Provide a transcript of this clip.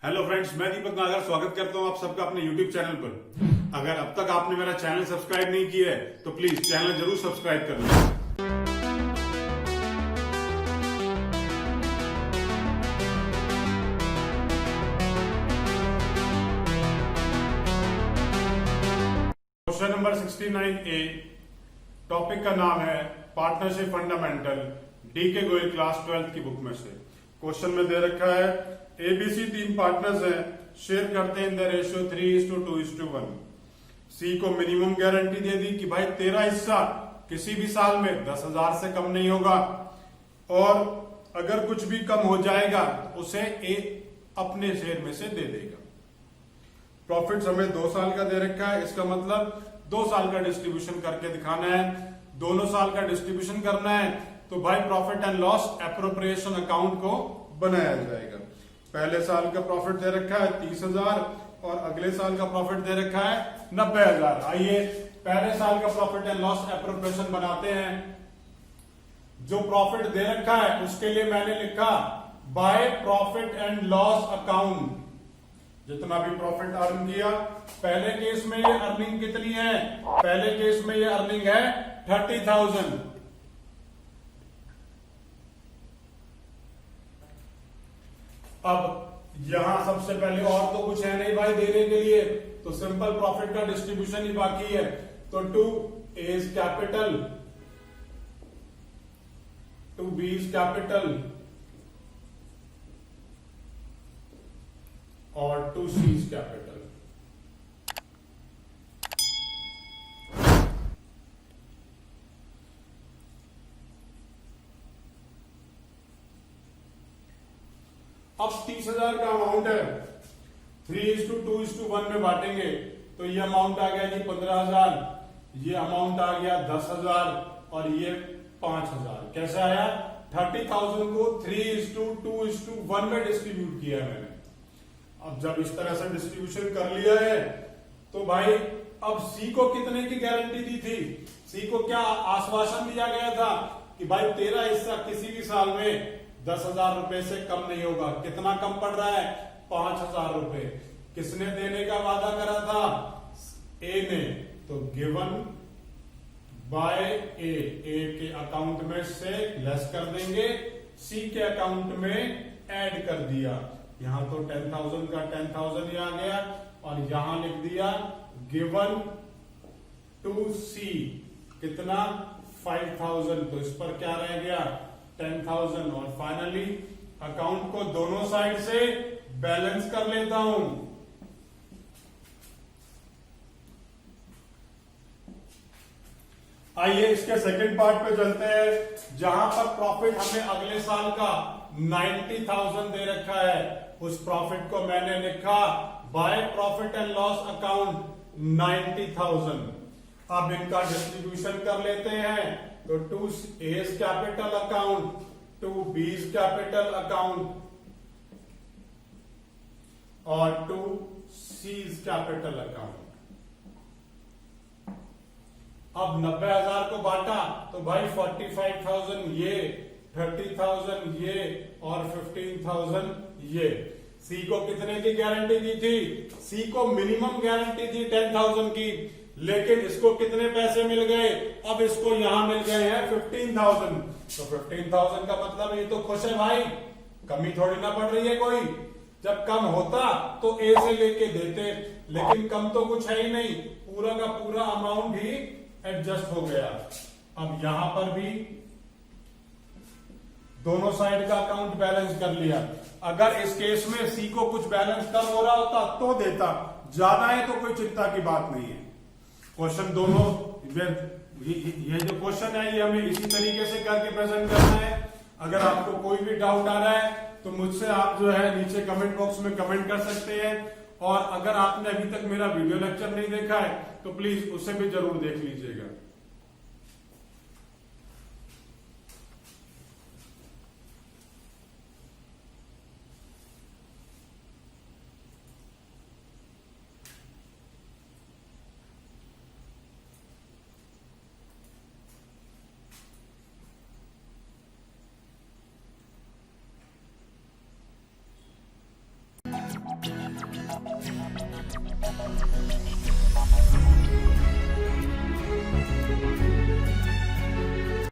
Hello friends, मैं दीपक नागर स्वागत करता हूं आप सबका अपने यूट्यूब चैनल पर। अगर अब तक आपने मेरा चैनल सब्सक्राइब नहीं किया है तो प्लीज चैनल जरूर सब्सक्राइब कर लें। क्वेश्चन नंबर 69A, टॉपिक का नाम है पार्टनरशिप फंडामेंटल, डी के गोयल क्लास 12th की बुक में से। क्वेश्चन में दे रखा है एबीसी तीन पार्टनर्स हैं, शेयर करते हैं इन द रेशियो 3:2:1। सी को मिनिमम गारंटी दे दी कि भाई तेरा हिस्सा किसी भी साल में 10,000 से कम नहीं होगा और अगर कुछ भी कम हो जाएगा उसे ए अपने शेयर में से दे देगा। प्रॉफिट हमें 2 साल का दे रखा है, इसका मतलब 2 साल का डिस्ट्रीब्यूशन करके दिखाना है। दोनों साल का डिस्ट्रीब्यूशन करना है तो भाई profit and loss appropriation account को बनाया जाएगा। पहले साल का प्रॉफिट दे रखा है 30,000 और अगले साल का प्रॉफिट दे रखा है 90,000। आइए पहले साल का प्रॉफिट एंड लॉस एप्रोप्रिएशन बनाते हैं। जो प्रॉफिट दे रखा है उसके लिए मैंने लिखा by profit and loss account. जितना भी प्रॉफिट अर्न किया, पहले केस में ये अर्निंग कितनी है? पहले केस में ये अर्निंग है 30,000। अब यहां सबसे पहले और तो कुछ है नहीं भाई देने के लिए, तो सिंपल प्रॉफिट का डिस्ट्रीब्यूशन ही बाकी है। तो 2A is capital, 2B is capital और 2C इज कैपिटल। अब 30,000 का अमाउंट है, 3:2:1 में बांटेंगे तो ये अमाउंट आ गया जी 15,000, ये अमाउंट आ गया 10,000 और ये 5,000। कैसे आया? 30,000 को 3:2:1 में डिस्ट्रीब्यूट किया है मैंने। अब जब इस तरह से डिस्ट्रीब्यूशन कर लिया है तो भाई अब सी को कितने की गारंटी दी थी? सी को क्या आश्वासन दिया गया था कि भाई तेरा हिस्सा किसी भी साल में 10,000 रुपए से कम नहीं होगा। कितना कम पड़ रहा है? 5,000 रुपए। किसने देने का वादा करा था? ए ने। तो गिवन बाय ए के अकाउंट में से लेस कर देंगे, सी के अकाउंट में ऐड कर दिया। यहां तो 10,000 का 10,000 ही आ गया और यहां लिख दिया गिवन टू सी कितना? 5,000। तो इस पर क्या रह गया? 10,000। और फाइनली अकाउंट को दोनों साइड से बैलेंस कर लेता हूं। आइए इसके सेकंड पार्ट पे चलते हैं, जहां पर प्रॉफिट हमें अगले साल का 90,000 दे रखा है। उस प्रॉफिट को मैंने लिखा by profit and loss account 90,000। अब इनका डिस्ट्रीब्यूशन कर लेते हैं तो 2A's capital account, 2B's capital account और 2C's कैपिटल अकाउंट। अब 90,000 को बांटा तो भाई 45,000 ये, 30,000 ये और 15,000 ये। सी को कितने की गारंटी दी थी? सी को मिनिमम गारंटी थी 10,000 की, लेकिन इसको कितने पैसे मिल गए? अब इसको यहां मिल गए हैं 15,000। तो 15,000 का मतलब ये तो खुश है भाई, कमी थोड़ी ना पड़ रही है कोई। जब कम होता तो ए से लेके देते, लेकिन कम तो कुछ है ही नहीं, पूरा का पूरा अमाउंट ही एडजस्ट हो गया। अब यहां पर भी दोनों साइड का अकाउंट बैलेंस कर लिया। अगर इस केस में सी को कुछ बैलेंस कम हो रहा होता तो देता, ज्यादा है तो कोई चिंता की बात नहीं है। क्वेश्चन दोनों ये जो क्वेश्चन है ये हमें इसी तरीके से करके प्रेजेंट करना है। अगर आपको कोई भी डाउट आ रहा है तो मुझसे आप जो है नीचे कमेंट बॉक्स में कमेंट कर सकते हैं। और अगर आपने अभी तक मेरा वीडियो लेक्चर नहीं देखा है तो प्लीज उसे भी जरूर देख लीजिएगा।